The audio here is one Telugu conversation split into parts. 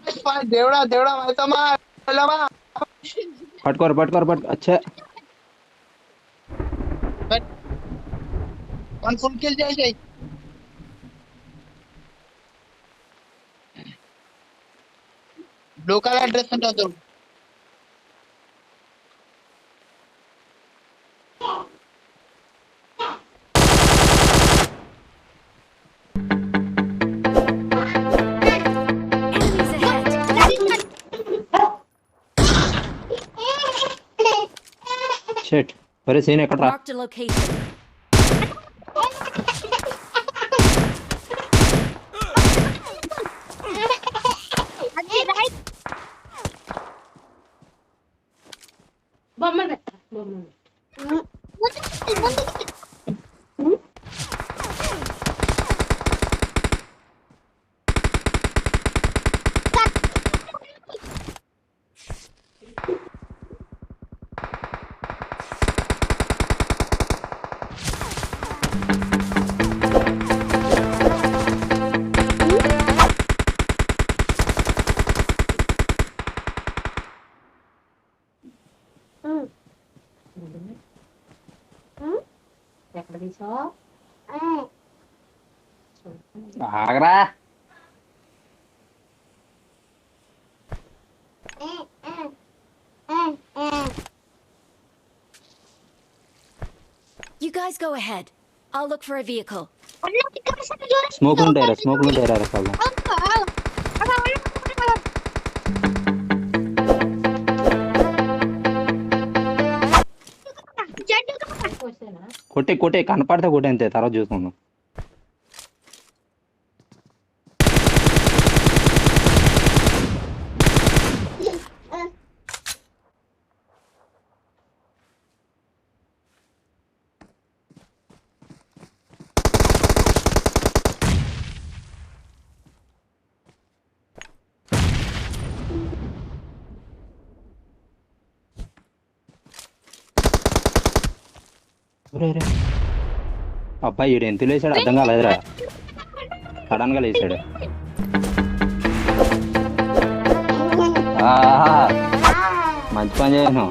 देवड़ा देवड़ा भाई समार लवा पट अच्छा वन फुल किल जाए जाए ब्लू कलर ड्रेस में तो Enemies ahead. షిట్ ఒరే సీన్ ఎక్కడ రా Marked a location. ఆగరా You guys go ahead. I'll look for a vehicle. స్మోకులు ఉంటాయి రా రకాలు కొట్టే కనపడితే కొట్టే అంతే తర్వాత చూసుకుందాం అబ్బాయి ఈడు ఎంత లేచాడు అర్థం కాలేదురా సడన్ గా లేచాడు మంచి పని చేసాను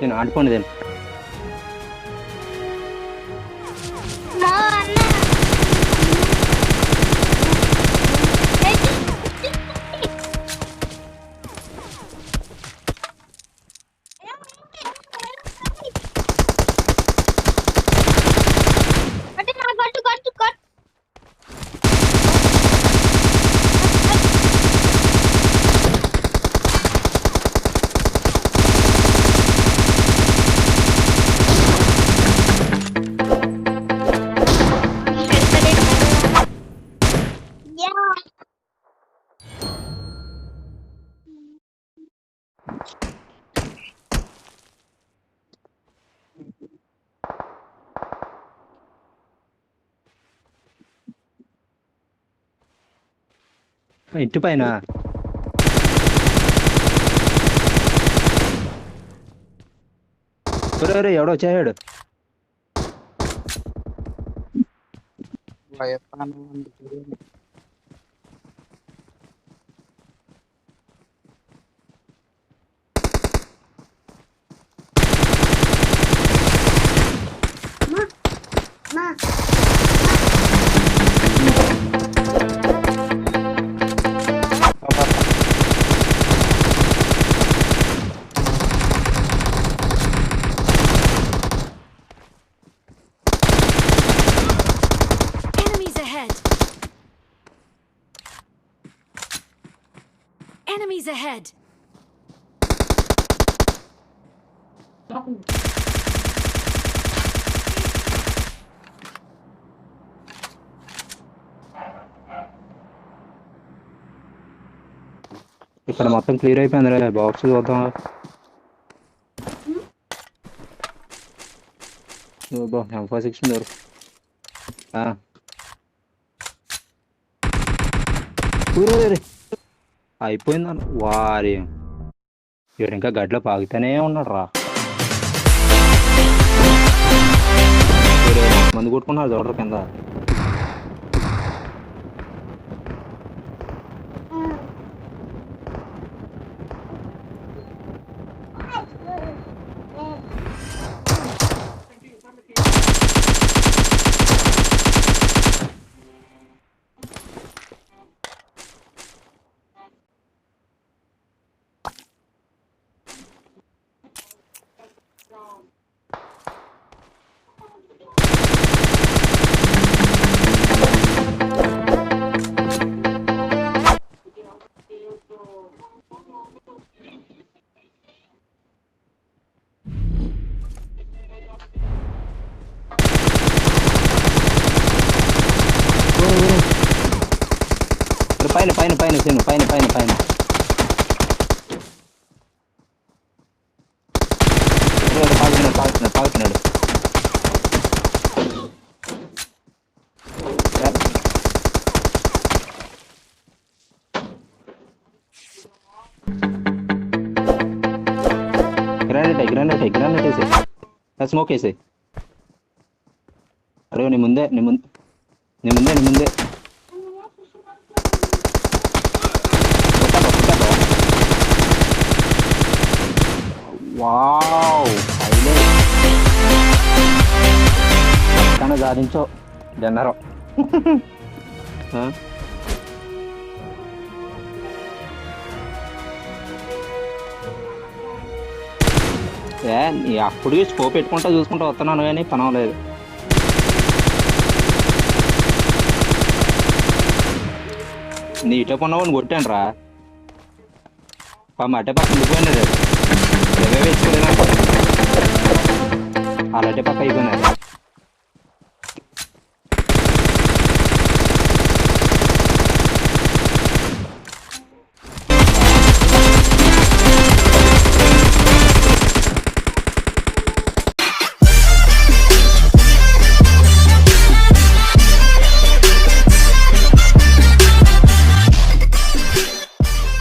నేను ఆడుకోండి నేను ఇంటి పైన ఎవడో వచ్చాడు Enemies ahead. Enemies ahead. ఇక్కడ మొత్తం క్లియర్ అయిపోయింది బాక్స్ చూద్దాం M416 దొరకు అయిపోయిందన్న వారి వీడు ఇంకా గడ్డలో పాగుతూనే ఉన్నాడు రా మందు కొట్టుకున్నారు చూడరు కింద పైన పైన పైన సీను పైన పైన పైన పాగుతున్నాడు పాగుతున్నాడు పాగుతున్నాడు గ్రానైట్ వేసే స్మోక్ వేసే అరే నీ ముందే నీ ముందే నీ ముందే నీ ముందే వావ్ కానీ సాధించో జన్నరం అప్పుడు స్కోప్ పెట్టుకుంటా చూసుకుంటా వస్తున్నాను కానీ పనం లేదు నీ ఇటే కొన్నావు కొట్టాను రా అటే పక్క ఉండిపోయినాడు వేసుకోలేదు అలా అటే పక్క అయిపోయినాడు